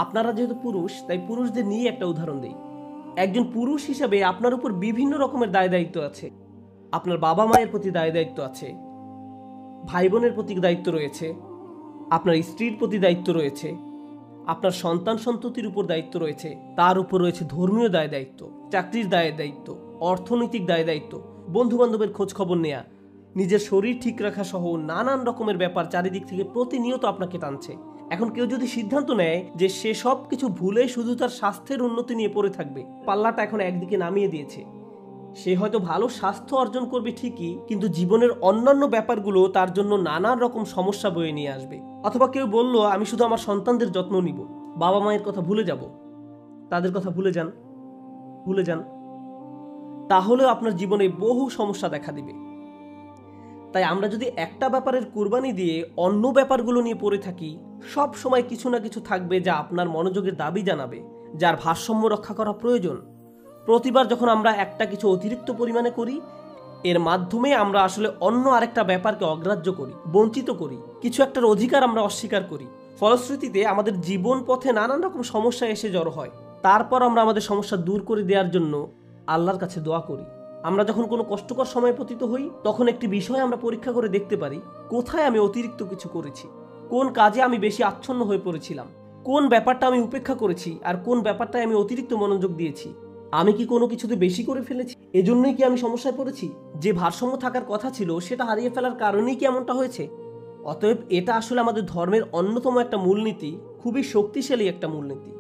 আপনারা যেহেতু পুরুষ, তাই পুরুষদের নিয়ে একটা উদাহরণ দিই। একজন পুরুষ হিসাবে আপনার উপর বিভিন্ন রকমের দায় দায়িত্ব আছে। আপনার বাবা মায়ের প্রতি দায় দায়িত্ব আছে, ভাই বোনের প্রতি দায়িত্ব রয়েছে, আপনার স্ত্রীর প্রতি দায়িত্ব রয়েছে, আপনার সন্তান সন্ততির উপর দায়িত্ব রয়েছে, তার উপর রয়েছে ধর্মীয় দায় দায়িত্ব, চাকরির দায় দায়িত্ব, অর্থনৈতিক দায় দায়িত্ব, বন্ধু বান্ধবের খোঁজ খবর নেয়া, নিজের শরীর ঠিক রাখা সহ নানান রকমের ব্যাপার চারিদিক থেকে প্রতিনিয়ত আপনাকে টানছে। এখন কেউ যদি সিদ্ধান্ত নেয় যে সে সব কিছু ভুলে শুধু তার স্বাস্থ্যের উন্নতি নিয়ে পড়ে থাকবে, পাল্লাটা এখন একদিকে নামিয়ে দিয়েছে। সে হয়তো ভালো স্বাস্থ্য অর্জন করবে ঠিকই, কিন্তু জীবনের অন্যান্য ব্যাপারগুলো তার জন্য নানান রকম সমস্যা বয়ে নিয়ে আসবে। অথবা কেউ বলল, আমি শুধু আমার সন্তানদের যত্ন নিব, বাবা মায়ের কথা ভুলে যাব। তাদের কথা ভুলে যান, তাহলেও আপনার জীবনে বহু সমস্যা দেখা দিবে। তাই আমরা যদি একটা ব্যাপারের কুরবানি দিয়ে অন্য ব্যাপারগুলো নিয়ে পড়ে থাকি, সব সময় কিছু না কিছু থাকবে যা আপনার মনোযোগের দাবি জানাবে, যার ভারসাম্য রক্ষা করা প্রয়োজন। প্রতিবার যখন আমরা একটা কিছু অতিরিক্ত পরিমাণে করি, এর মাধ্যমে আমরা আসলে অন্য আরেকটা ব্যাপারকে অগ্রাহ্য করি, বঞ্চিত করি, কিছু একটার অধিকার আমরা অস্বীকার করি। ফলশ্রুতিতে আমাদের জীবন পথে নানান রকম সমস্যা এসে জড়ো হয়। তারপর আমরা আমাদের সমস্যা দূর করে দেওয়ার জন্য আল্লাহর কাছে দোয়া করি। আমরা যখন কোনো কষ্টকর সময় পতিত হই, তখন একটি বিষয় আমরা পরীক্ষা করে দেখতে পারি, কোথায় আমি অতিরিক্ত কিছু করেছি, কোন কাজে আমি বেশি আচ্ছন্ন হয়ে পড়েছিলাম, কোন ব্যাপারটা আমি উপেক্ষা করেছি, আর কোন ব্যাপারটায় আমি অতিরিক্ত মনোযোগ দিয়েছি। আমি কি কোনো কিছুতে বেশি করে ফেলেছি? এজন্যই কি আমি সমস্যায় পড়েছি? যে ভারসাম্য থাকার কথা ছিল সেটা হারিয়ে ফেলার কারণেই কি এমনটা হয়েছে? অতএব এটা আসলে আমাদের ধর্মের অন্যতম একটা মূলনীতি, খুবই শক্তিশালী একটা মূলনীতি।